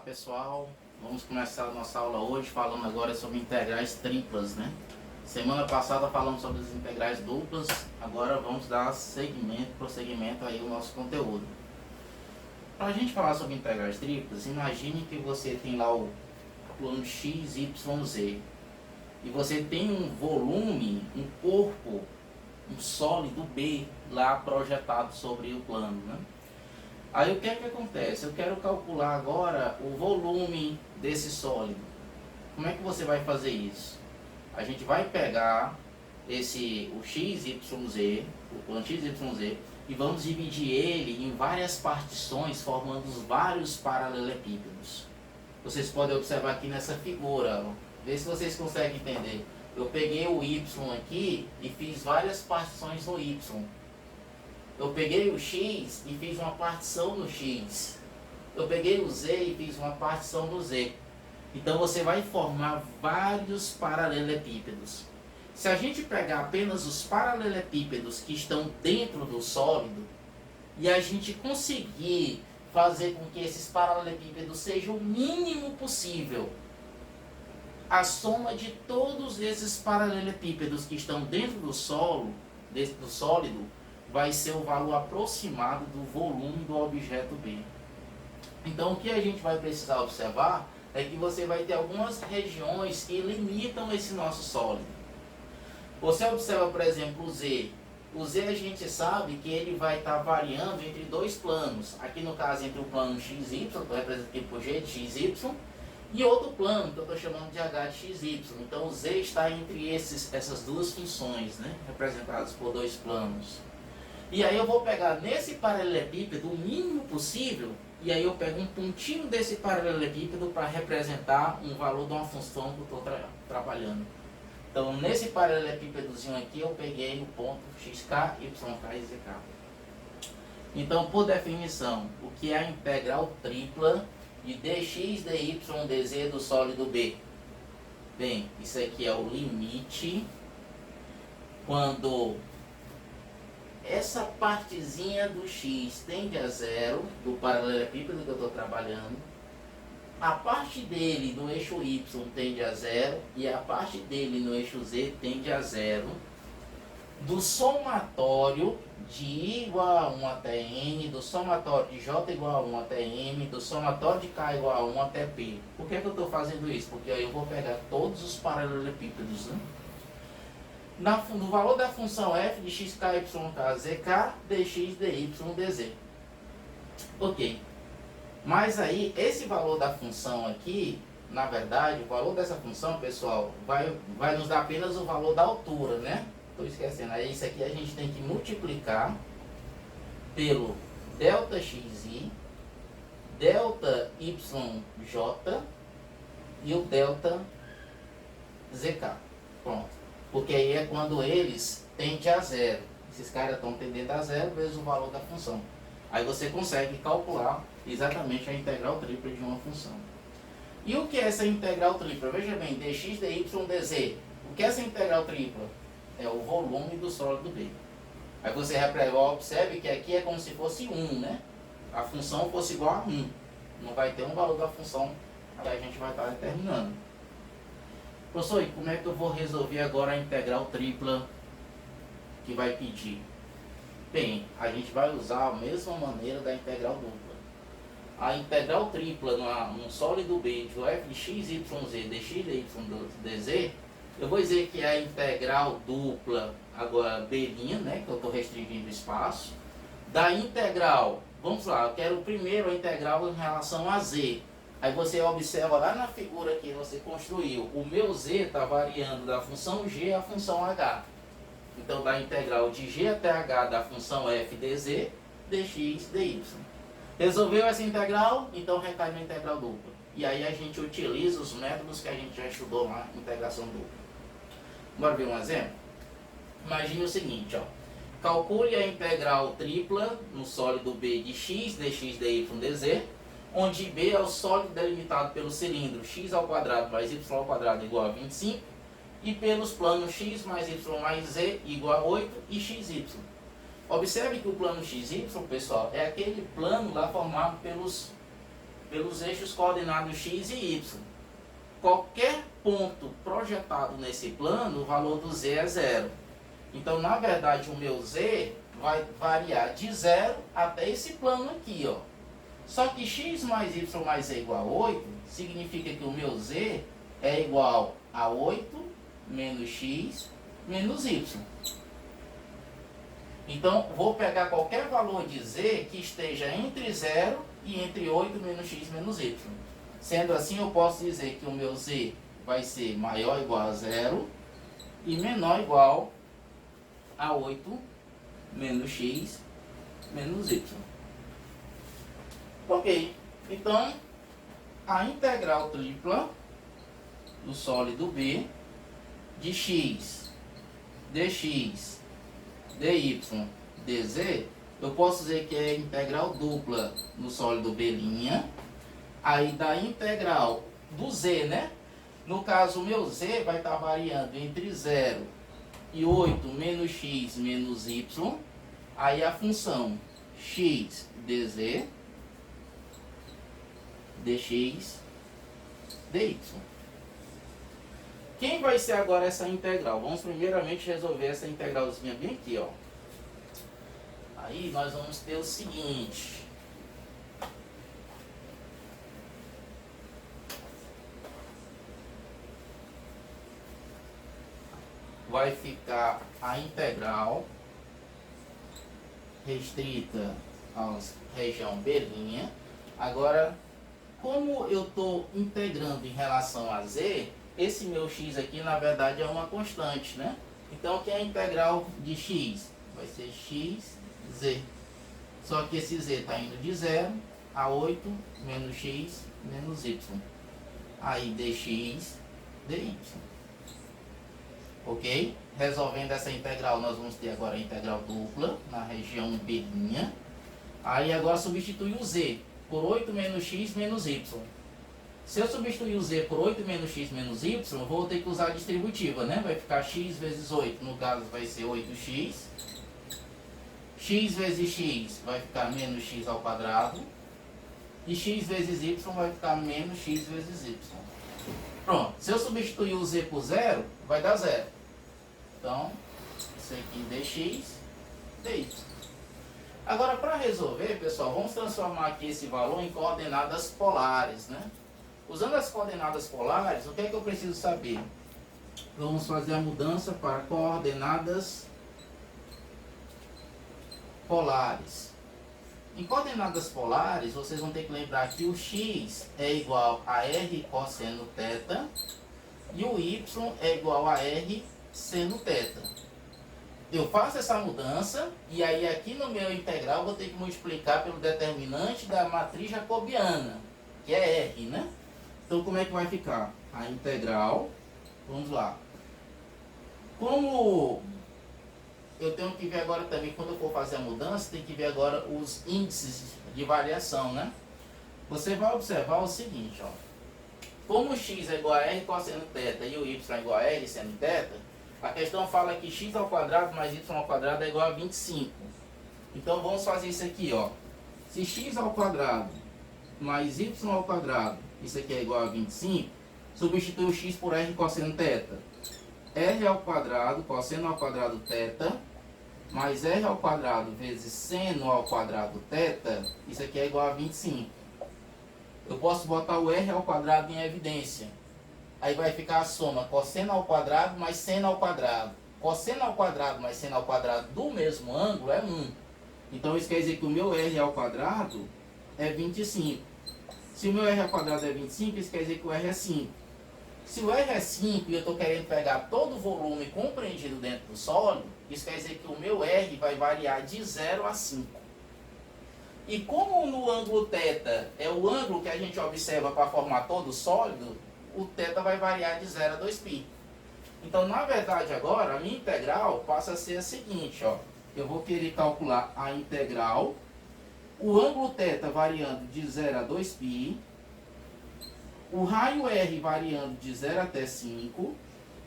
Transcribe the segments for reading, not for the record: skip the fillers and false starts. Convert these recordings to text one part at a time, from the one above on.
pessoal, vamos começar a nossa aula hoje falando agora sobre integrais triplas, né? Semana passada falamos sobre as integrais duplas, agora vamos dar prosseguimento aí ao nosso conteúdo. Para a gente falar sobre integrais triplas, imagine que você tem lá o plano x, y, z e você tem um volume, um corpo, um sólido B lá projetado sobre o plano, né? Aí o que é que acontece? Eu quero calcular agora o volume desse sólido. Como é que você vai fazer isso? A gente vai pegar o x, y, z, o plano x, y, z, e vamos dividir ele em várias partições, formando vários paralelepípedos. Vocês podem observar aqui nessa figura, ó. Vê se vocês conseguem entender. Eu peguei o y aqui e fiz várias partições no y. Eu peguei o x e fiz uma partição no x. Eu peguei o z e fiz uma partição no z. Então você vai formar vários paralelepípedos. Se a gente pegar apenas os paralelepípedos que estão dentro do sólido e a gente conseguir fazer com que esses paralelepípedos sejam o mínimo possível, a soma de todos esses paralelepípedos que estão dentro do sólido vai ser o valor aproximado do volume do objeto B. Então o que a gente vai precisar observar é que você vai ter algumas regiões que limitam esse nosso sólido. Você observa, por exemplo, o Z. O Z a gente sabe que ele vai estar variando entre dois planos. Aqui no caso entre o plano XY, que eu representei por G de XY, e outro plano, que eu estou chamando de H de XY. Então o Z está entre essas duas funções, né, representadas por dois planos. E aí eu vou pegar nesse paralelepípedo o mínimo possível, e aí eu pego um pontinho desse paralelepípedo para representar um valor de uma função que eu estou trabalhando. Então nesse paralelepípedozinho aqui eu peguei o ponto xk, yk e zk. Então, por definição, o que é a integral tripla de dx, dy, dz do sólido B? Bem, isso aqui é o limite quando essa partezinha do x tende a zero, do paralelepípedo que eu estou trabalhando, a parte dele no eixo y tende a zero e a parte dele no eixo z tende a zero, do somatório de I igual a 1 até N, do somatório de J igual a 1 até M, do somatório de K igual a 1 até P. Por que eu estou fazendo isso? Porque aí eu vou pegar todos os paralelepípedos, né? No valor da função f de x, k, y, k, zk, dx, dy, dz. Ok. Mas aí, esse valor da função aqui, na verdade, o valor dessa função, pessoal, vai nos dar apenas o valor da altura, né? Estou esquecendo. Aí, isso aqui a gente tem que multiplicar pelo delta xi, delta yj e o delta zk. Pronto. Porque aí é quando eles tendem a zero. Esses caras estão tendendo a zero vezes o valor da função. Aí você consegue calcular exatamente a integral tripla de uma função. E o que é essa integral tripla? Veja bem, dx, dy, dz. O que é essa integral tripla? É o volume do sólido B. Aí você observe que aqui é como se fosse 1, né? A função fosse igual a 1. Não vai ter um valor da função que a gente vai estar determinando. Professor, e como é que eu vou resolver agora a integral tripla que vai pedir? Bem, a gente vai usar a mesma maneira da integral dupla. A integral tripla num sólido B de f de x, y, z, dx, dy, dz, eu vou dizer que é a integral dupla, agora b', né, que eu estou restringindo o espaço, da integral, vamos lá, eu quero primeiro a integral em relação a z. Aí você observa lá na figura que você construiu, o meu z está variando da função g à função h. Então, da integral de g até h da função f dz, dx, dy. Resolveu essa integral? Então recai na integral dupla. E aí a gente utiliza os métodos que a gente já estudou lá, integração dupla. Bora ver um exemplo? Imagine o seguinte, ó. Calcule a integral tripla no sólido B de x, dx, dy, dz, onde B é o sólido delimitado pelo cilindro x² mais y² igual a 25 e pelos planos x mais y mais z igual a 8 e xy. Observe que o plano XY, pessoal, é aquele plano lá formado pelos pelos eixos coordenados x e y. Qualquer ponto projetado nesse plano, o valor do z é zero. Então, na verdade, o meu z vai variar de 0 até esse plano aqui, ó. Só que x mais y mais z igual a 8, significa que o meu z é igual a 8 menos x menos y. Então, vou pegar qualquer valor de z que esteja entre 0 e entre 8 menos x menos y. Sendo assim, eu posso dizer que o meu z vai ser maior ou igual a 0 e menor ou igual a 8 menos x menos y. Ok, então a integral tripla do sólido B de x, dx, dy, dz, eu posso dizer que é integral dupla no sólido B', aí da integral do z, né? No caso, o meu z vai estar variando entre 0 e 8 menos x menos y, aí a função x dz, dx, dy. Quem vai ser agora essa integral? Vamos primeiramente resolver essa integralzinha bem aqui, ó. Aí nós vamos ter o seguinte. Vai ficar a integral restrita à região B'. Agora, como eu estou integrando em relação a z, esse meu x aqui, na verdade, é uma constante, né? Então, aqui é a integral de x. Vai ser xz. Só que esse z está indo de 0 a 8 menos x menos y. Aí, dx, dy. Ok? Resolvendo essa integral, nós vamos ter agora a integral dupla na região B'. Aí, agora, substitui o z por 8 menos x menos y. Se eu substituir o z por 8 menos x menos y, vou ter que usar a distributiva, né? Vai ficar x vezes 8, no caso vai ser 8x. X vezes x vai ficar menos x ao quadrado. E x vezes y vai ficar menos x vezes y. Pronto. Se eu substituir o z por 0, vai dar 0. Então, isso aqui dx, dy. Agora, para resolver, pessoal, vamos transformar aqui esse valor em coordenadas polares, né? Usando as coordenadas polares, o que é que eu preciso saber? Vamos fazer a mudança para coordenadas polares. Em coordenadas polares, vocês vão ter que lembrar que o x é igual a r cosseno θ e o y é igual a r seno θ. Eu faço essa mudança e aí aqui no meu integral vou ter que multiplicar pelo determinante da matriz jacobiana, que é r, né? Então, como é que vai ficar? A integral, vamos lá. Como eu tenho que ver agora também, quando eu for fazer a mudança, tem que ver agora os índices de variação, né? Você vai observar o seguinte, ó. Como o x é igual a r cosseno θ e o y é igual a r seno θ, a questão fala que x ao quadrado mais y ao quadrado é igual a 25. Então, vamos fazer isso aqui, ó. Se x ao quadrado mais y ao quadrado, isso aqui é igual a 25, substitui o x por r cosseno θ. R ao quadrado, cosseno ao quadrado θ, mais r ao quadrado vezes seno ao quadrado θ, isso aqui é igual a 25. Eu posso botar o r ao quadrado em evidência. Aí vai ficar a soma cosseno ao quadrado mais seno ao quadrado. Cosseno ao quadrado mais seno ao quadrado do mesmo ângulo é 1. Então isso quer dizer que o meu r ao quadrado é 25. Se o meu r ao quadrado é 25, isso quer dizer que o r é 5. Se o r é 5 e eu estou querendo pegar todo o volume compreendido dentro do sólido, isso quer dizer que o meu r vai variar de 0 a 5. E como no ângulo θ é o ângulo que a gente observa para formar todo o sólido, o θ vai variar de 0 a 2π. Então, na verdade, agora, a minha integral passa a ser a seguinte, ó. Eu vou querer calcular a integral, o ângulo θ variando de 0 a 2π, o raio r variando de 0 até 5,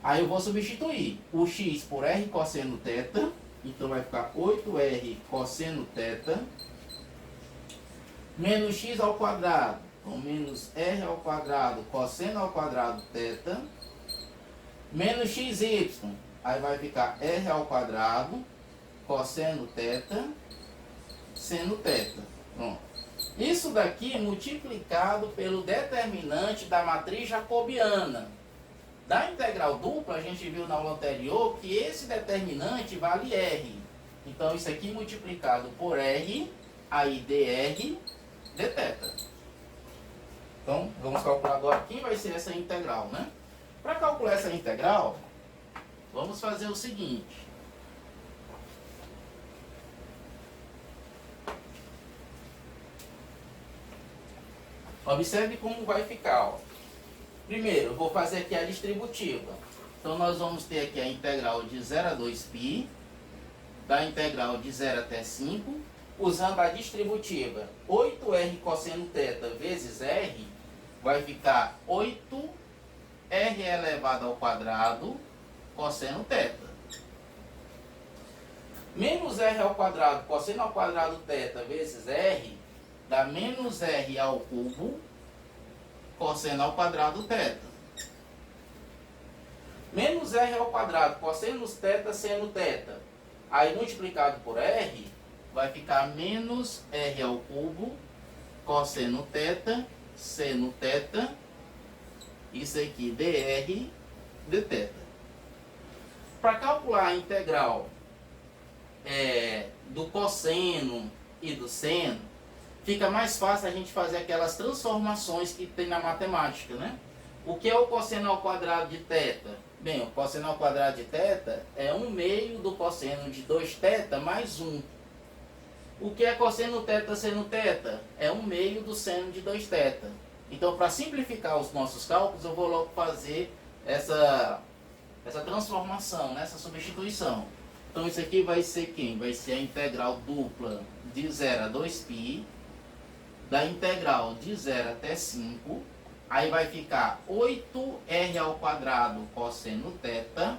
aí eu vou substituir o x por r cosseno θ, então vai ficar 8r cosseno θ, menos x ao quadrado Então, menos r ao quadrado cosseno ao quadrado θ, menos xy. Aí vai ficar r ao quadrado cosseno θ, seno θ. Pronto. Isso daqui é multiplicado pelo determinante da matriz jacobiana. Da integral dupla, a gente viu na aula anterior que esse determinante vale r. Então, isso aqui multiplicado por r, aí dr dθ. Então, vamos calcular agora quem vai ser essa integral, né? Para calcular essa integral, vamos fazer o seguinte. Observe como vai ficar, ó. Primeiro, eu vou fazer aqui a distributiva. Então, nós vamos ter aqui a integral de 0 a 2π, da integral de 0 até 5, usando a distributiva 8r cosseno θ vezes r, vai ficar 8r elevado ao quadrado cosseno θ. Menos r ao quadrado cosseno ao quadrado θ vezes r, dá menos r ao cubo cosseno ao quadrado θ. Menos r ao quadrado cosseno θ seno θ. Aí multiplicado por r, vai ficar menos r ao cubo cosseno θ seno θ. Isso aqui, dr dθ. Para calcular a integral do cosseno e do seno, fica mais fácil a gente fazer aquelas transformações que tem na matemática, né? O que é o cosseno ao quadrado de θ? Bem, o cosseno ao quadrado de θ é 1/2 do cosseno de 2θ mais 1. O que é cosseno θ seno θ? É 1/2 do seno de 2θ. Então, para simplificar os nossos cálculos, eu vou logo fazer essa transformação, essa substituição. Então, isso aqui vai ser quem? Vai ser a integral dupla de 0 a 2π, da integral de 0 até 5, aí vai ficar 8r ao quadrado cosseno θ,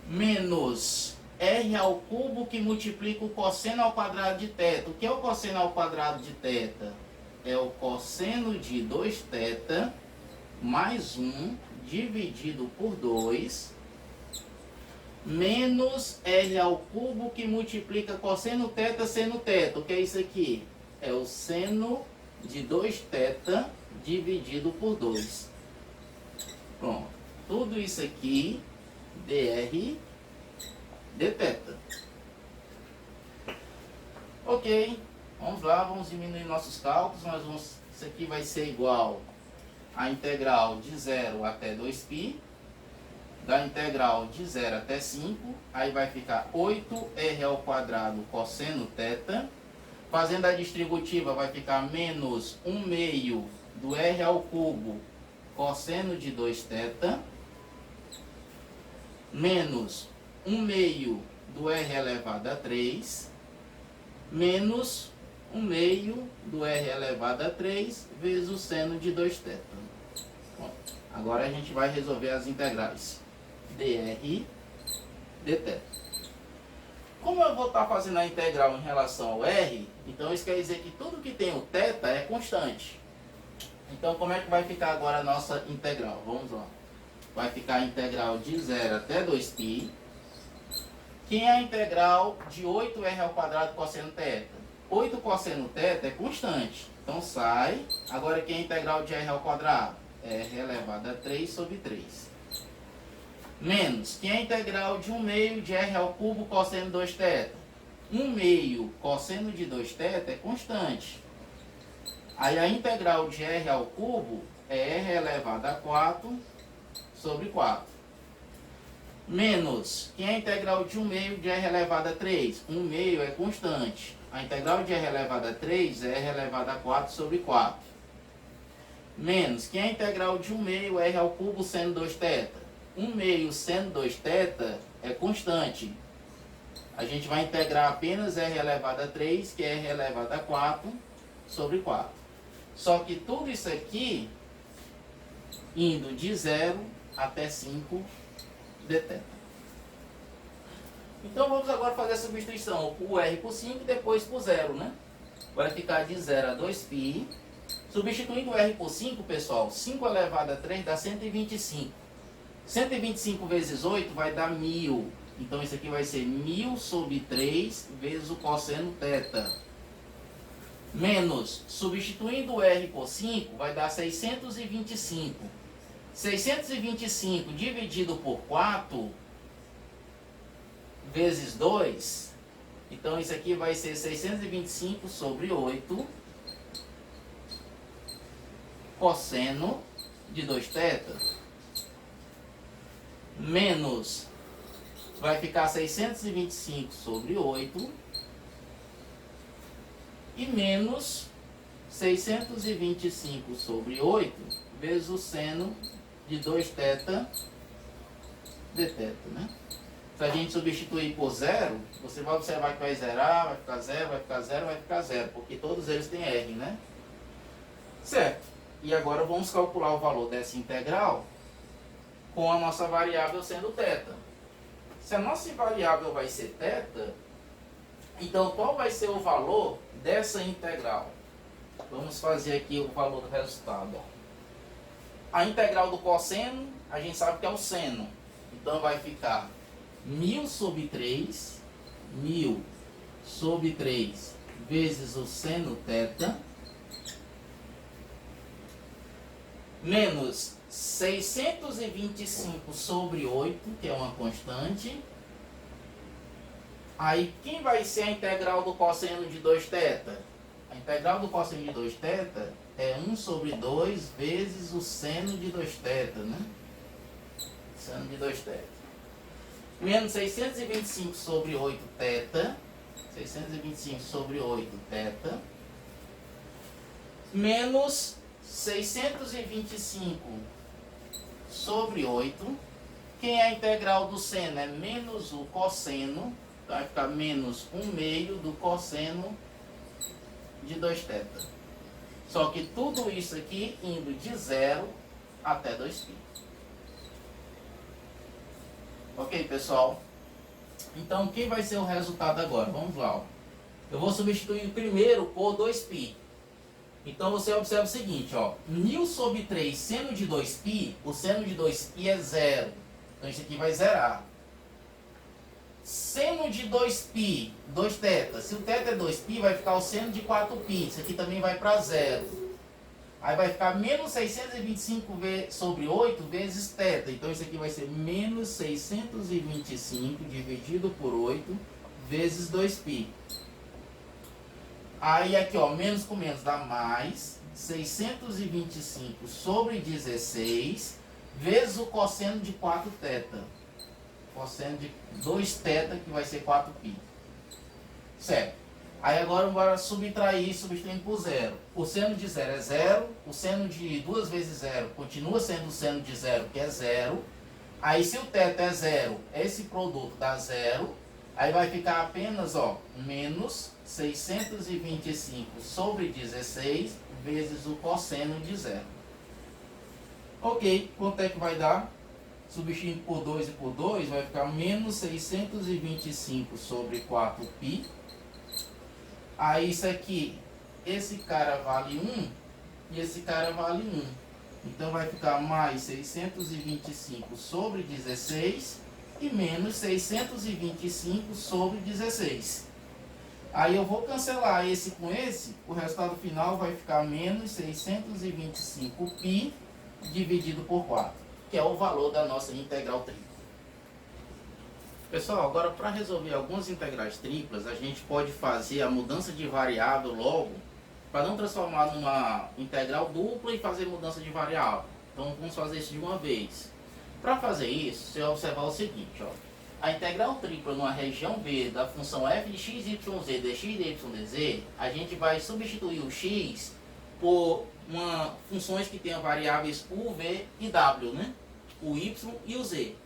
menos r ao cubo que multiplica o cosseno ao quadrado de θ. O que é o cosseno ao quadrado de θ? É o cosseno de 2θ mais 1 dividido por 2, menos r ao cubo que multiplica cosseno θ seno θ. O que é isso aqui? É o seno de 2θ dividido por 2. Pronto. Tudo isso aqui, dr dθ. Ok. Vamos lá, vamos diminuir nossos cálculos. Isso aqui vai ser igual a integral de 0 até 2π, da integral de 0 até 5, aí vai ficar 8r ao quadrado cosseno θ. Fazendo a distributiva, vai ficar menos 1/2 do r ao cubo cosseno de 2θ, menos 1/2 do r elevado a 3, menos 1/2 do r elevado a 3 vezes o seno de 2θ. Bom, agora a gente vai resolver as integrais dr dθ. Como eu vou estar fazendo a integral em relação ao r, então isso quer dizer que tudo que tem o θ é constante. Então, como é que vai ficar agora a nossa integral? Vamos lá. Vai ficar a integral de 0 até 2π, que é a integral de 8r ao quadrado cosseno θ. 8 cosseno θ é constante. Então, sai. Agora, aqui é a integral de r ao quadrado? R elevado a 3 sobre 3. Menos, que é a integral de 1/2 de r ao cubo cosseno de 2θ. 1/2 cosseno de 2θ é constante. Aí a integral de r ao cubo é r elevado a 4 sobre 4. Menos, que é a integral de 1/2 de r elevado a 3. 1/2 é constante. A integral de r elevado a 3 é r elevado a 4 sobre 4. Menos, que é a integral de 1/2 r ao cubo seno 2θ. 1/2 seno 2θ é constante. A gente vai integrar apenas r elevado a 3, que é r elevado a 4 sobre 4. Só que tudo isso aqui indo de 0 até 5 dθ. Então vamos agora fazer a substituição. O r por 5 e depois por 0, né? vai ficar de 0 a 2π. Substituindo o R por 5, pessoal, 5 elevado a 3 dá 125. 125 vezes 8 vai dar 1000. Então isso aqui vai ser 1000 sobre 3 vezes o cosseno θ. Menos, substituindo o R por 5, vai dar 625. 625 dividido por 4 vezes 2. Então isso aqui vai ser 625 sobre 8 cosseno de 2θ. Menos, vai ficar 625 sobre 8 e menos 625 sobre 8 vezes o seno de 2θ dθ, né? Se a gente substituir por 0, você vai observar que vai zerar, vai ficar 0, vai ficar 0, vai ficar 0, porque todos eles têm R, né? Certo. E agora vamos calcular o valor dessa integral com a nossa variável sendo θ. Se a nossa variável vai ser θ, então qual vai ser o valor dessa integral? Vamos fazer aqui o valor do resultado. A integral do cosseno, a gente sabe que é o seno. Então vai ficar 1000 sobre 3, 1000 sobre 3 vezes o seno θ, menos 625 sobre 8, que é uma constante. Aí, quem vai ser a integral do cosseno de 2θ? A integral do cosseno de 2θ é 1 sobre 2 vezes o seno de 2θ, né? Seno de 2θ. Menos 625 sobre 8θ. 625 sobre 8θ. Menos 625 sobre 8. Quem é a integral do seno? É menos o cosseno. Então vai ficar menos 1/2 do cosseno de 2θ. Só que tudo isso aqui indo de 0 até 2π. Ok, pessoal? Então, quem vai ser o resultado agora? Vamos lá. Ó. Eu vou substituir o primeiro por 2π. Então, você observa o seguinte, ó. 1000 sobre 3 seno de 2π, o seno de 2π é 0. Então, isso aqui vai zerar. Seno de 2π, 2θ. Se o θ é 2π, vai ficar o seno de 4π. Isso aqui também vai para 0. Aí vai ficar menos 625 sobre 8 vezes θ. Então isso aqui vai ser menos 625 dividido por 8 vezes 2π. Aí aqui, ó, menos com menos dá mais 625 sobre 16 vezes o cosseno de 4θ. Cosseno de 2θ, que vai ser 4π. Certo. Aí agora bora subtrair, substituindo por 0. O seno de 0 é 0. O seno de 2 vezes 0 continua sendo o seno de 0, que é 0. Aí se o θ é 0, esse produto dá 0. Aí vai ficar apenas, ó, menos 625 sobre 16 vezes o cosseno de 0. Ok, quanto é que vai dar? Substituindo por 2 e por 2, vai ficar menos 625 sobre 4π. Aí isso aqui, esse cara vale 1 e esse cara vale 1. Então vai ficar mais 625 sobre 16 e menos 625 sobre 16. Aí eu vou cancelar esse com esse, o resultado final vai ficar menos 625π dividido por 4, que é o valor da nossa integral tripla. Pessoal, agora para resolver algumas integrais triplas, a gente pode fazer a mudança de variável logo, para não transformar numa integral dupla e fazer mudança de variável. Então vamos fazer isso de uma vez. Para fazer isso, você vai observar o seguinte, ó. A integral tripla numa região B da função f de x, y, z, dx, dy, dz, a gente vai substituir o x por funções que tenham variáveis u, v e w, né? O y e o z.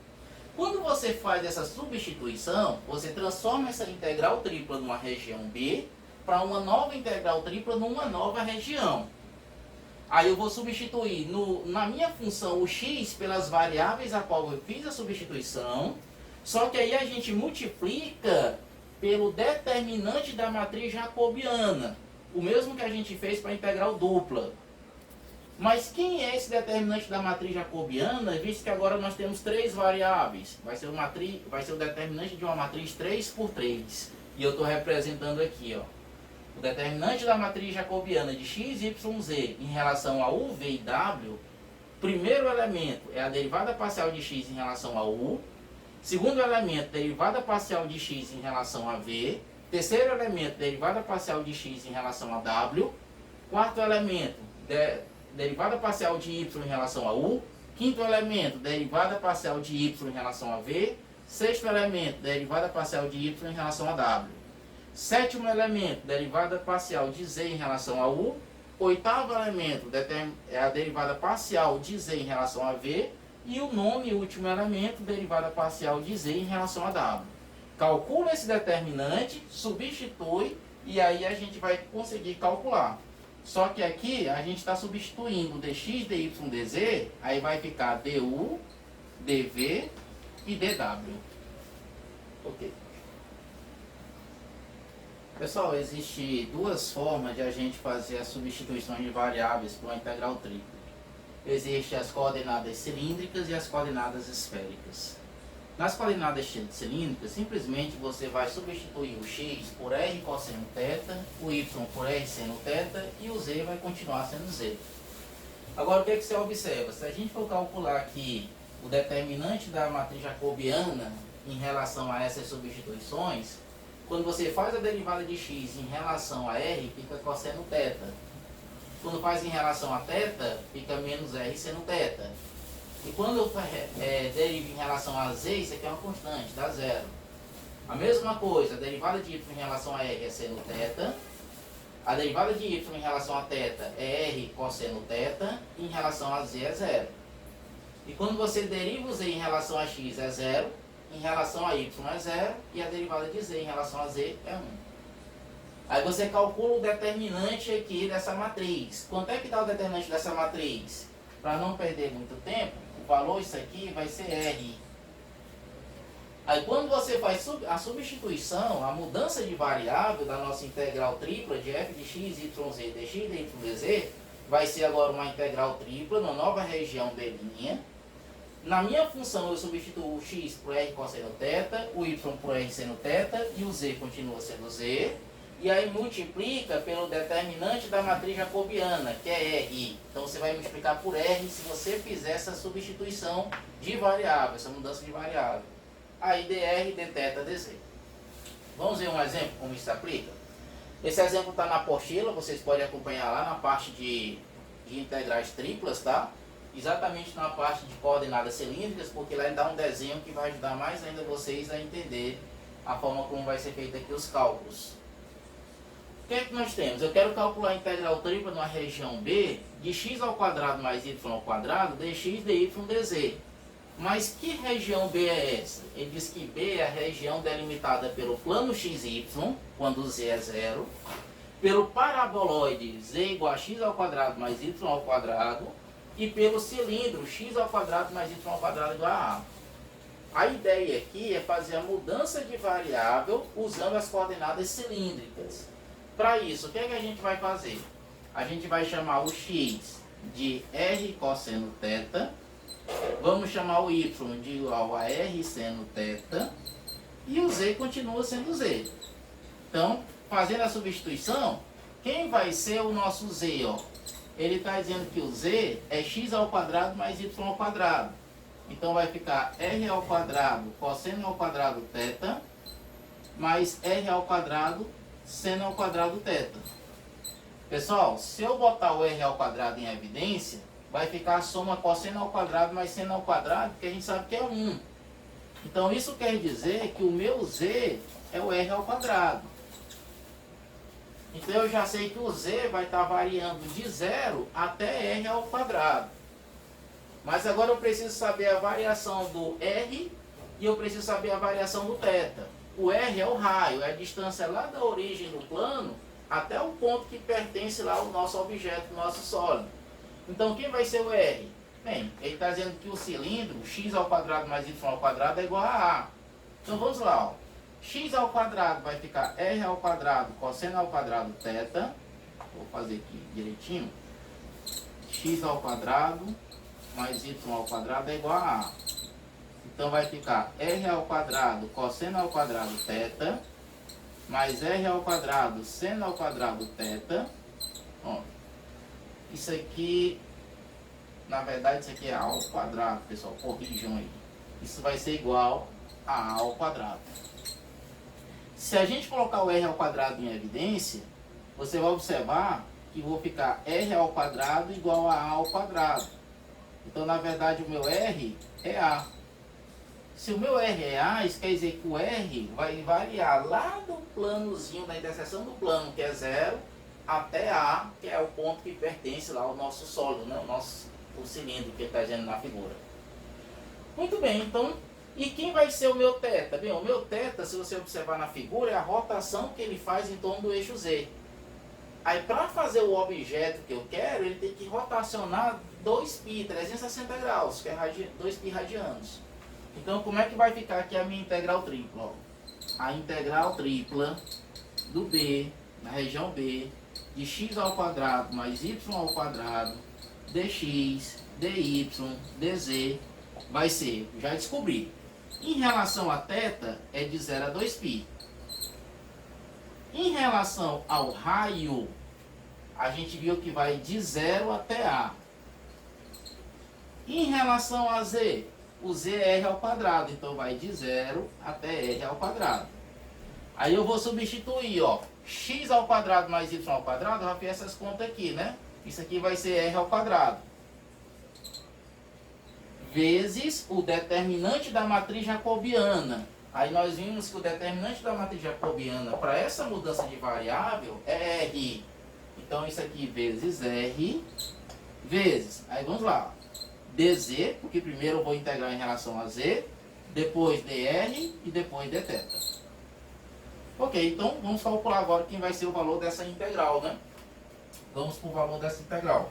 Quando você faz essa substituição, você transforma essa integral tripla numa região B para uma nova integral tripla numa nova região. Aí eu vou substituir na minha função o x pelas variáveis a qual eu fiz a substituição, só que aí a gente multiplica pelo determinante da matriz jacobiana. o mesmo que a gente fez para a integral dupla. Mas quem é esse determinante da matriz jacobiana, visto que agora nós temos três variáveis? Vai ser o determinante de uma matriz 3 por 3. E eu estou representando aqui, ó, o determinante da matriz jacobiana de x, y, z em relação a u, v e w. Primeiro elemento é a derivada parcial de x em relação a u. Segundo elemento, derivada parcial de x em relação a v. Terceiro elemento, derivada parcial de x em relação a w. Quarto elemento, derivada parcial de y em relação a u. Quinto elemento, derivada parcial de y em relação a v. Sexto elemento, derivada parcial de y em relação a w. Sétimo elemento, derivada parcial de z em relação a u. Oitavo elemento é a derivada parcial de z em relação a v. E o nono e último elemento, derivada parcial de z em relação a w. Calcula esse determinante, substitui e aí a gente vai conseguir calcular. Só que aqui a gente está substituindo dx, dy, dz, aí vai ficar du, dv e dw. Ok. Pessoal, existem duas formas de a gente fazer as substituições de variáveis para uma integral tripla. Existem as coordenadas cilíndricas e as coordenadas esféricas. Nas coordenadas cilíndricas, simplesmente você vai substituir o x por r cosseno θ, o y por r seno θ e o z vai continuar sendo z. Agora, o que você observa? Se a gente for calcular aqui o determinante da matriz jacobiana em relação a essas substituições, quando você faz a derivada de x em relação a r, fica cosseno θ. Quando faz em relação a θ, fica menos r seno θ. E quando eu derivo em relação a z, isso aqui é uma constante, dá zero. A mesma coisa, a derivada de y em relação a r é seno θ. A derivada de y em relação a θ é r cosseno θ. E em relação a z é zero. E quando você deriva o z em relação a x é zero. Em relação a y é zero. E a derivada de z em relação a z é 1. Aí você calcula o determinante aqui dessa matriz. Quanto é que dá o determinante dessa matriz? Para não perder muito tempo, o valor isso aqui vai ser R. Aí quando você faz a substituição, a mudança de variável da nossa integral tripla de f de x, y, z, dx, dy, dz, vai ser agora uma integral tripla, numa nova região B'. Na minha função eu substituo o x por r cosseno θ, o y por r seno θ e o z continua sendo z. E aí multiplica pelo determinante da matriz jacobiana, que é R. Então você vai multiplicar por R se você fizer essa substituição de variável, essa mudança de variável. Aí dr, dθ, dz. Vamos ver um exemplo como isso se aplica? Esse exemplo está na apostila, vocês podem acompanhar lá na parte de integrais triplas, tá? Exatamente na parte de coordenadas cilíndricas, porque lá ele dá um desenho que vai ajudar mais ainda vocês a entender a forma como vai ser feito aqui os cálculos. O que é que nós temos? Eu quero calcular a integral tripla numa região B de x ao quadrado mais y ao quadrado, dx, dy, dz. Mas que região B é essa? Ele diz que B é a região delimitada pelo plano xy, quando z é zero, pelo paraboloide z igual a x ao quadrado mais y ao quadrado, e pelo cilindro x ao quadrado mais y ao quadrado igual a a. A ideia aqui é fazer a mudança de variável usando as coordenadas cilíndricas. Para isso, o que é que a gente vai fazer? A gente vai chamar o x de r cosseno θ, vamos chamar o y de igual a r seno θ, e o z continua sendo z. Então, fazendo a substituição, quem vai ser o nosso z? Ó? Ele está dizendo que o z é x ao quadrado mais y ao quadrado. Então vai ficar r ao quadrado cosseno ao quadrado θ, mais r ao quadrado seno ao quadrado θ. Pessoal, se eu botar o r ao quadrado em evidência, vai ficar a soma cosseno ao quadrado mais seno ao quadrado, que a gente sabe que é 1. Então isso quer dizer que o meu z é o r ao quadrado. Então eu já sei que o z vai estar variando de 0 até r ao quadrado. Mas agora eu preciso saber a variação do r e eu preciso saber a variação do θ. O r é o raio, é a distância lá da origem do plano até o ponto que pertence lá ao nosso objeto, o nosso sólido. Então quem vai ser o r? Bem, ele está dizendo que o cilindro, x ao quadrado mais y ao quadrado é igual a a. Então vamos lá, ó. X ao quadrado vai ficar r ao quadrado cosseno ao quadrado θ, Vou fazer aqui direitinho. X ao quadrado mais y ao quadrado é igual a A. Então vai ficar r ao quadrado cosseno ao quadrado θ mais r ao quadrado seno ao quadrado θ. Ó, isso aqui, na verdade, isso aqui é A ao quadrado, pessoal, corrijam aí. Isso vai ser igual a A ao quadrado. Se a gente colocar o r ao quadrado em evidência, você vai observar que vou ficar r ao quadrado igual a A ao quadrado. Então, na verdade, o meu r é A. Se o meu r é A, isso quer dizer que o r vai variar lá do planozinho, da interseção do plano, que é 0, até A, que é o ponto que pertence lá ao nosso sólido, né? O cilindro que está dizendo na figura. Muito bem, então, e quem vai ser o meu θ? Bem, o meu θ, se você observar na figura, é a rotação que ele faz em torno do eixo Z. Aí, para fazer o objeto que eu quero, ele tem que rotacionar 2π, 360 graus, que é 2π radianos. Então, como é que vai ficar aqui a minha integral tripla? Ó, a integral tripla do B, na região B, de x ao quadrado mais y ao quadrado, dx, dy, dz, vai ser, já descobri. Em relação a θ, é de 0 a 2π. Em relação ao raio, a gente viu que vai de 0 até A. Em relação a Z, o Z é R ao quadrado, então vai de 0 até R ao quadrado. Aí eu vou substituir, ó, x ao quadrado mais y ao quadrado, eu já fiz essas contas aqui, né? Isso aqui vai ser R ao quadrado. Vezes o determinante da matriz jacobiana. Aí nós vimos que o determinante da matriz jacobiana para essa mudança de variável é R. Então isso aqui vezes R, vezes, aí vamos lá, dz, porque primeiro eu vou integrar em relação a z, depois dr e depois dθ. Ok, então vamos calcular agora quem vai ser o valor dessa integral, né? Vamos para o valor dessa integral.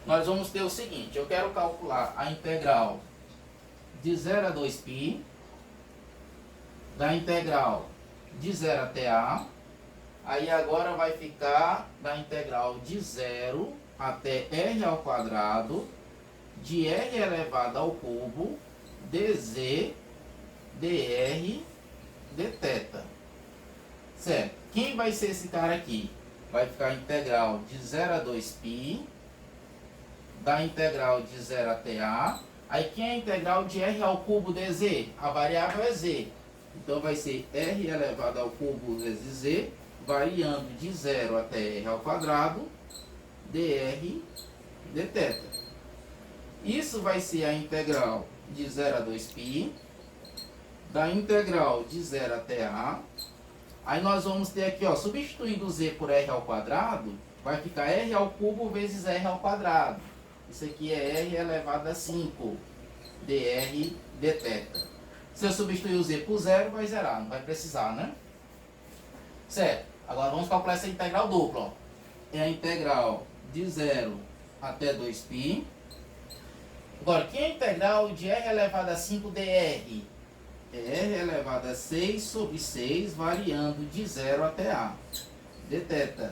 Nós vamos ter o seguinte, eu quero calcular a integral de 0 a 2π, da integral de 0 até A, aí agora vai ficar da integral de 0 até R ao quadrado, de R elevado ao cubo, dz, dr, dθ. Certo? Quem vai ser esse cara aqui? Vai ficar a integral de 0 a 2π, da integral de 0 até A. Aí quem é a integral de R ao cubo dz? A variável é z. Então vai ser R elevado ao cubo vezes z, variando de 0 até R ao quadrado, dr, dθ. Isso vai ser a integral de 0 a 2π, da integral de 0 até A. Aí nós vamos ter aqui, ó, substituindo o z por R ao quadrado, vai ficar R ao cubo vezes R ao quadrado. Isso aqui é R elevado a 5, dr, dθ. Se eu substituir o z por 0, vai zerar, não vai precisar, né? Certo. Agora vamos calcular essa integral dupla, ó. É a integral de 0 até 2π. Agora, que é a integral de R elevado a 5 dr? É R elevado a 6 sobre 6, variando de 0 até A, dθ.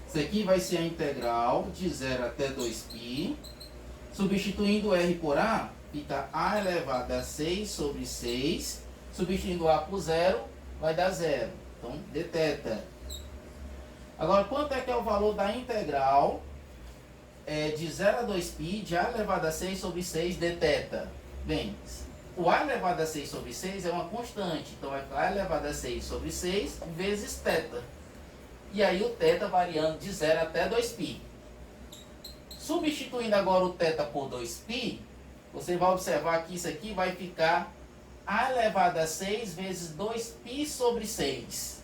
Isso aqui vai ser a integral de 0 até 2π. Substituindo R por A, fica A elevado a 6 sobre 6. Substituindo A por 0, vai dar 0. Então, dθ. Agora, quanto é que é o valor da integral de 0 a 2π de A elevado a 6 sobre 6 dθ? Bem, o A elevado a 6 sobre 6 é uma constante. Então, vai ficar A elevado a 6 sobre 6 vezes θ. E aí o θ variando de 0 até 2π. Substituindo agora o θ por 2π, você vai observar que isso aqui vai ficar A elevado a 6 vezes 2π sobre 6.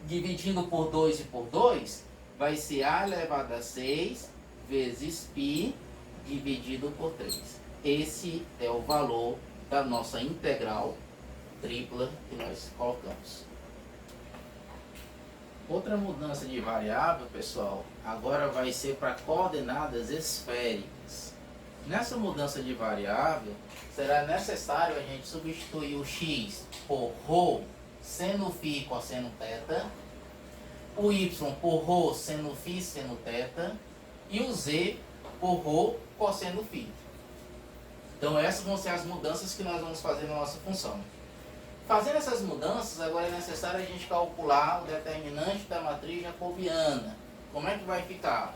Dividindo por 2 e por 2, vai ser A elevado a 6 vezes π dividido por 3. Esse é o valor da nossa integral tripla que nós colocamos. Outra mudança de variável, pessoal, agora vai ser para coordenadas esféricas. Nessa mudança de variável, será necessário a gente substituir o x por ρ, seno φ cosseno θ, o y por ρ seno φ seno θ e o z por ρ cosseno φ. Então essas vão ser as mudanças que nós vamos fazer na nossa função. Fazendo essas mudanças, agora é necessário a gente calcular o determinante da matriz jacobiana. Como é que vai ficar?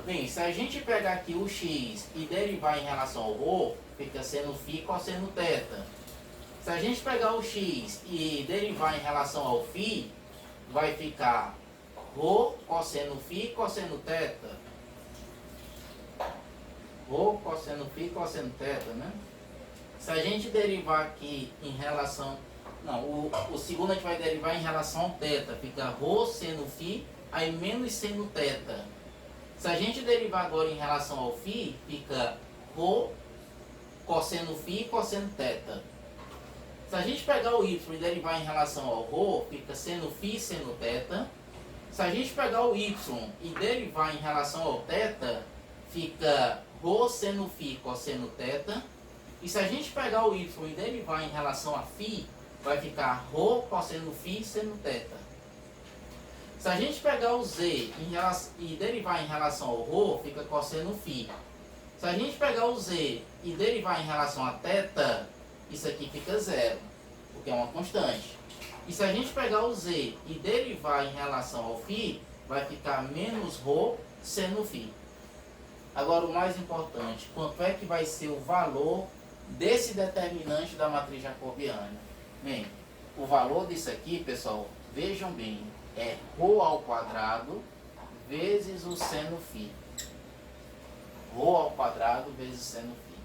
Bem, se a gente pegar aqui o x e derivar em relação ao ρ, fica seno φ cosseno θ. Se a gente pegar o x e derivar em relação ao φ, vai ficar ρ cosseno φ cosseno θ. Ρ cosseno φ cosseno θ, né? Se a gente derivar aqui em relação... Não, o segundo a gente vai derivar em relação ao θ. Fica ρ seno φ, aí menos seno θ. Se a gente derivar agora em relação ao φ, fica ρ cosseno φ cosseno θ. Se a gente pegar o y e derivar em relação ao ρ, fica seno φ seno θ. Se a gente pegar o y e derivar em relação ao θ, fica ρ seno φ cosseno θ. E se a gente pegar o y e derivar em relação a φ, vai ficar ρ cosseno φ seno θ. Se a gente pegar o z e derivar em relação ao ρ, fica cosseno φ. Se a gente pegar o z e derivar em relação a θ, isso aqui fica zero, porque é uma constante. E se a gente pegar o z e derivar em relação ao φ, vai ficar menos ρ seno φ. Agora o mais importante, quanto é que vai ser o valor desse determinante da matriz jacobiana? Bem, o valor disso aqui, pessoal, vejam bem, é ρ ao quadrado vezes o seno φ. Ρ ao quadrado vezes seno φ.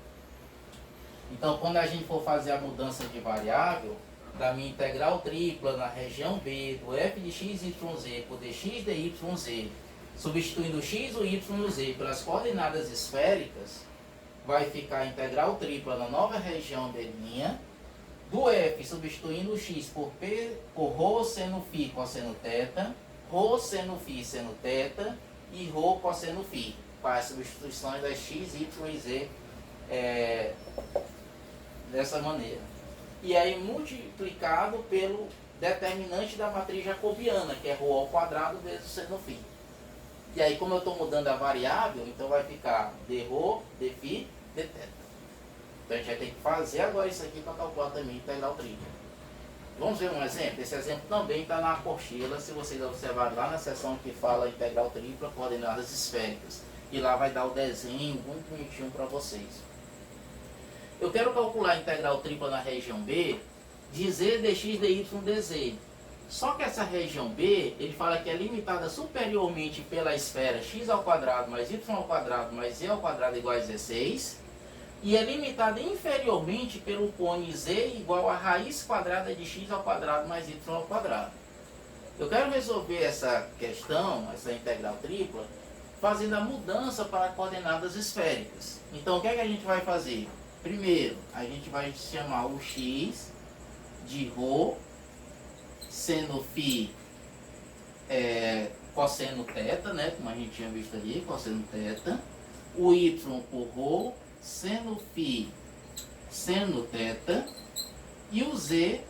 Então, quando a gente for fazer a mudança de variável, da minha integral tripla na região B, do f de x, y, z por dx, dy, z, substituindo o x, o y e o z pelas coordenadas esféricas, vai ficar a integral tripla na nova região B', do f substituindo o x por ρ seno φ cosseno θ, ρ seno φ seno θ e ρ cosseno φ, para as substituições das x, y e z dessa maneira. E aí multiplicado pelo determinante da matriz jacobiana, que é ρ ao quadrado vezes o seno φ. E aí, como eu estou mudando a variável, então vai ficar dρ, dφ, dθ. Então a gente vai ter que fazer agora isso aqui para calcular também integral tripla. Vamos ver um exemplo? Esse exemplo também está na apostila, se vocês observarem lá na seção que fala integral tripla, coordenadas esféricas. E lá vai dar o desenho muito bonitinho para vocês. Eu quero calcular a integral tripla na região B, de z, dx, dy, dz. Só que essa região B, ele fala que é limitada superiormente pela esfera x ao quadrado mais y ao quadrado mais z ao quadrado igual a 16. E é limitada inferiormente pelo cone z igual a raiz quadrada de x ao quadrado mais y ao quadrado. Eu quero resolver essa questão, essa integral tripla, fazendo a mudança para coordenadas esféricas. Então o que é que a gente vai fazer? Primeiro, a gente vai chamar o x de ρ seno φ cosseno θ, né, como a gente tinha visto ali, cosseno θ, o y por ρ seno φ seno θ e o z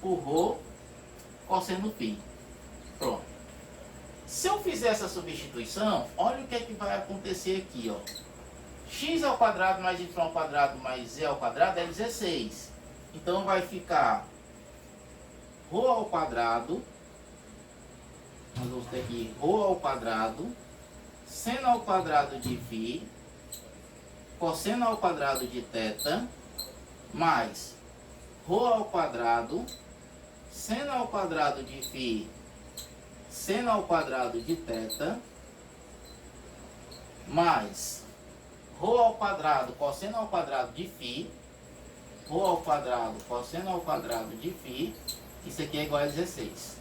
por ρ cosseno φ. Pronto. Se eu fizer essa substituição, olha o que é que vai acontecer aqui, ó. X ao quadrado mais y ao quadrado mais z ao quadrado é 16. Então vai ficar ρ ao quadrado, nós vamos ter aqui ρ ao quadrado, seno ao quadrado de φ, cosseno ao quadrado de θ, mais ρ ao quadrado, seno ao quadrado de φ, seno ao quadrado de θ, mais ρ ao quadrado, cosseno ao quadrado de φ, ρ ao quadrado, cosseno ao quadrado de φ, isso aqui é igual a 16.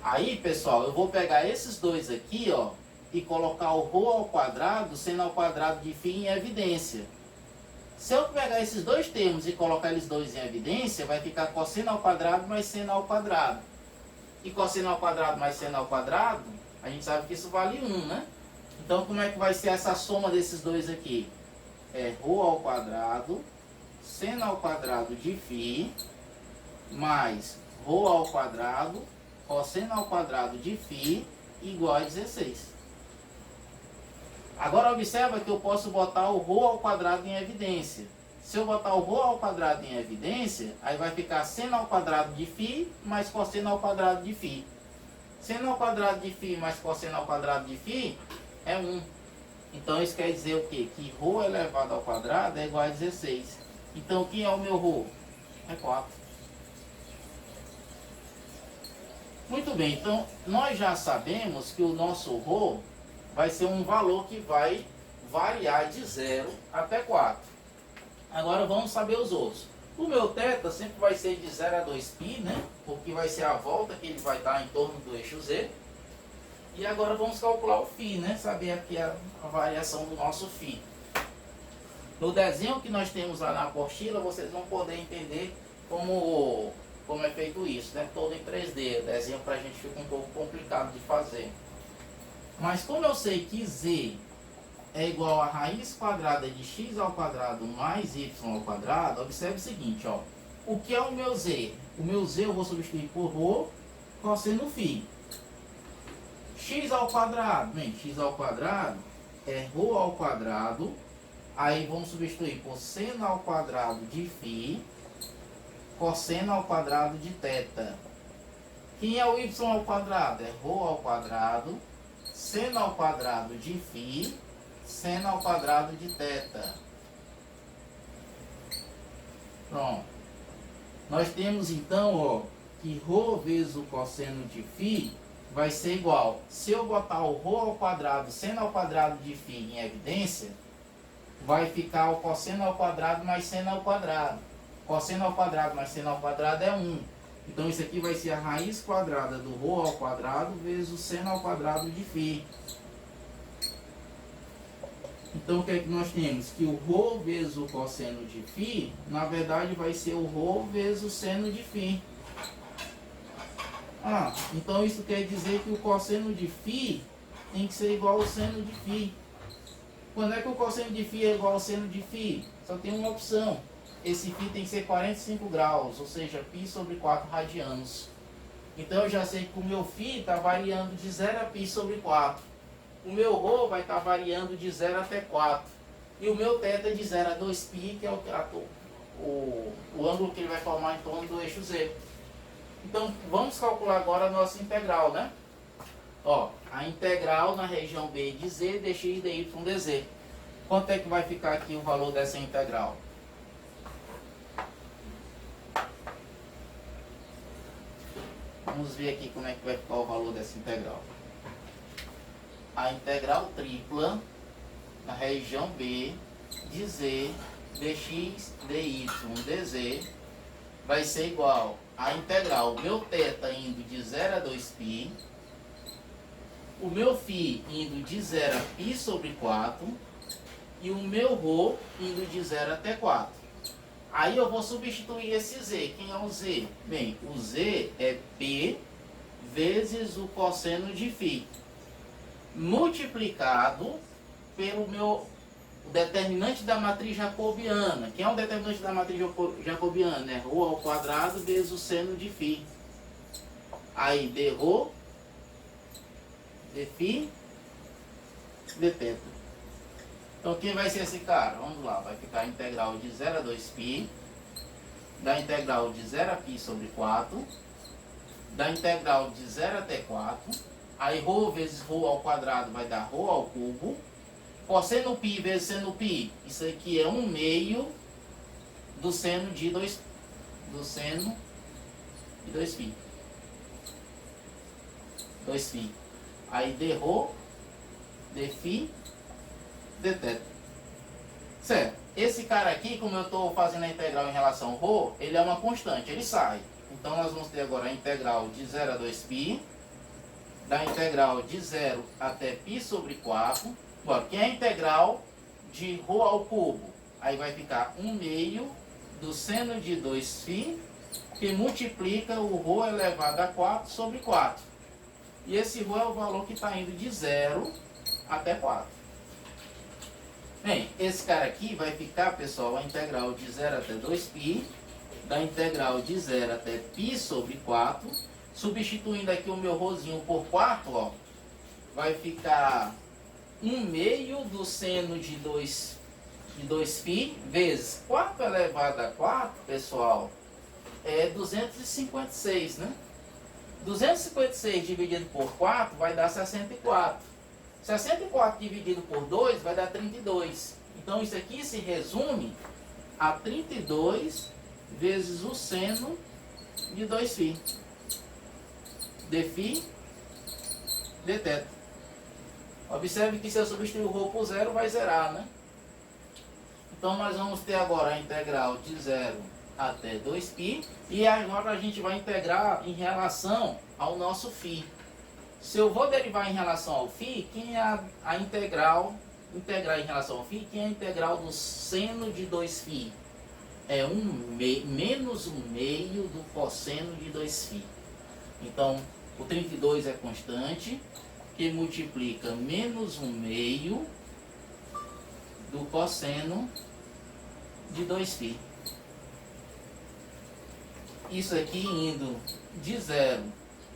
Aí, pessoal, eu vou pegar esses dois aqui, ó, e colocar o ρ ao quadrado, seno ao quadrado de φ em evidência. Se eu pegar esses dois termos e colocar eles dois em evidência, vai ficar cosseno ao quadrado mais seno ao quadrado. E cosseno ao quadrado mais seno ao quadrado, a gente sabe que isso vale 1, né? Então, como é que vai ser essa soma desses dois aqui? É ρ ao quadrado, seno ao quadrado de φ, mais ρ ao quadrado, cosseno ao quadrado de φ igual a 16. Agora observa que eu posso botar o ρ ao quadrado em evidência. Se eu botar o ρ ao quadrado em evidência, aí vai ficar seno ao quadrado de φ mais cosseno ao quadrado de φ. Seno ao quadrado de φ mais cosseno ao quadrado de φ é 1. Então isso quer dizer o quê? Que ρ elevado ao quadrado é igual a 16. Então quem é o meu ρ? É 4. Muito bem, então nós já sabemos que o nosso ρ vai ser um valor que vai variar de 0 até 4. Agora vamos saber os outros. O meu θ sempre vai ser de 0 a 2π, né? Porque vai ser a volta que ele vai dar em torno do eixo Z. E agora vamos calcular o φ, né? Saber aqui a variação do nosso φ. No desenho que nós temos lá na apostila, vocês vão poder entender como é feito isso, né? Todo em 3D. O desenho para a gente fica um pouco complicado de fazer. Mas como eu sei que Z é igual a raiz quadrada de x ao quadrado mais y ao quadrado, observe o seguinte, ó. O que é o meu Z? O meu Z eu vou substituir por ρ cosseno φ. X ao quadrado, bem, x ao quadrado é ρ ao quadrado, aí vamos substituir por seno ao quadrado de φ, cosseno ao quadrado de θ. Quem é o y ao quadrado? É ρ ao quadrado, seno ao quadrado de φ, seno ao quadrado de θ. Pronto. Nós temos então, ó, que ρ vezes o cosseno de φ vai ser igual. Se eu botar o ρ ao quadrado, seno ao quadrado de φ em evidência, vai ficar o cosseno ao quadrado mais seno ao quadrado. Cosseno ao quadrado mais seno ao quadrado é 1. Então isso aqui vai ser a raiz quadrada do ρ ao quadrado vezes o seno ao quadrado de φ. Então o que é que nós temos? Que o ρ vezes o cosseno de φ, na verdade vai ser o ρ vezes o seno de φ. Então isso quer dizer que o cosseno de φ tem que ser igual ao seno de φ. Quando é que o cosseno de φ é igual ao seno de φ? Só tem uma opção. Esse φ tem que ser 45 graus, ou seja, π sobre 4 radianos. Então eu já sei que o meu φ está variando de 0 a π sobre 4. O meu ρ vai estar variando de 0 até 4. E o meu θ de 0 a 2π, que é o ângulo que ele vai formar em torno do eixo Z. Então vamos calcular agora a nossa integral, né? Ó, a integral na região B de Z, dx, dy, dz. Quanto é que vai ficar aqui o valor dessa integral? Vamos ver aqui como é que vai ficar o valor dessa integral. A integral tripla na região B de Z, dx, dy, dz vai ser igual a integral meu θ indo de 0 a 2π, o meu φ indo de 0 a π sobre 4 e o meu ρ indo de 0 até 4. Aí eu vou substituir esse Z. Quem é o Z? Bem, o Z é P vezes o cosseno de φ, multiplicado pelo meu determinante da matriz jacobiana. Quem é o determinante da matriz jacobiana? É ρ ao quadrado vezes o seno de φ. Aí dρ, dφ, dθ. Então quem vai ser esse cara? Vamos lá, vai ficar a integral de 0 a 2π, da integral de 0 a π sobre 4, da integral de 0 até 4, aí ρ vezes ρ ao quadrado vai dar ρ ao cubo, cosseno π vezes seno π, isso aqui é 1/2 do seno de 2, do seno de 2π. 2π. Aí dρ, dφ, dθ. Certo. Esse cara aqui, como eu estou fazendo a integral em relação ao ρ, ele é uma constante, ele sai. Então nós vamos ter agora a integral de 0 a 2π, da integral de 0 até π sobre 4, agora, que é a integral de ρ ao cubo. Aí vai ficar 1/2 do seno de 2φ, que multiplica o ρ elevado a 4 sobre 4. E esse ρ é o valor que está indo de 0 até 4. Bem, esse cara aqui vai ficar, pessoal, a integral de 0 até 2π, da integral de 0 até π sobre 4. Substituindo aqui o meu rhozinho por 4, ó, vai ficar 1/2 do seno de 2π vezes 4 elevado a 4, pessoal, é 256, né? 256 dividido por 4 vai dar 64. 64 dividido por 2 vai dar 32. Então isso aqui se resume a 32 vezes o seno de 2π. Dφ dθ. Observe que se eu substituir o ρ por zero, vai zerar, né? Então nós vamos ter agora a integral de 0 até 2π. E agora a gente vai integrar em relação ao nosso φ. Se eu vou derivar em relação ao φ, quem é a integral em relação ao φ, quem é a integral do seno de 2φ? É menos 1/2 do cosseno de 2φ. Então, o 32 é constante, que multiplica menos 1/2 do cosseno de 2φ. Isso aqui indo de 0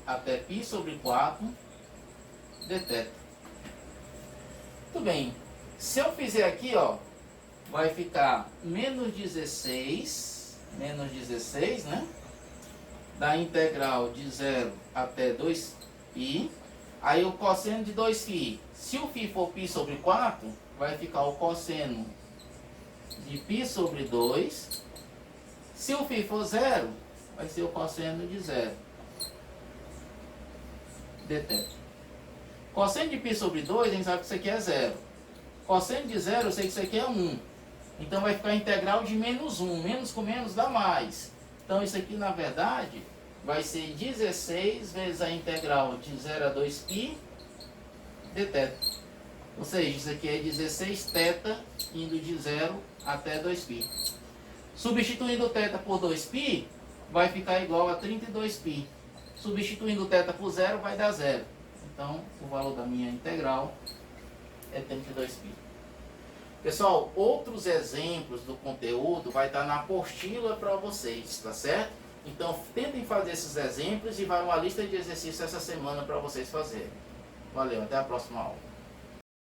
até π sobre 4 dθ. Muito bem. Se eu fizer aqui, ó, vai ficar menos 16, né? Da integral de 0 até 2π. Aí o cosseno de 2φ. Se o φ for π sobre 4, vai ficar o cosseno de π sobre 2. Se o φ for 0, vai ser o cosseno de 0 dθ. Cosseno de π sobre 2, a gente sabe que isso aqui é 0. Cosseno de 0, eu sei que isso aqui é 1. Então vai ficar a integral de menos 1. Menos com menos dá mais. Então isso aqui, na verdade, vai ser 16 vezes a integral de 0 a 2π dθ. Ou seja, isso aqui é 16 θ indo de 0 até 2π. Substituindo θ por 2π, vai ficar igual a 32π. Substituindo θ por 0, vai dar 0. Então, o valor da minha integral é 32π. Pessoal, outros exemplos do conteúdo vai estar na apostila para vocês, tá certo? Então, tentem fazer esses exemplos e vai uma lista de exercícios essa semana para vocês fazerem. Valeu, até a próxima aula.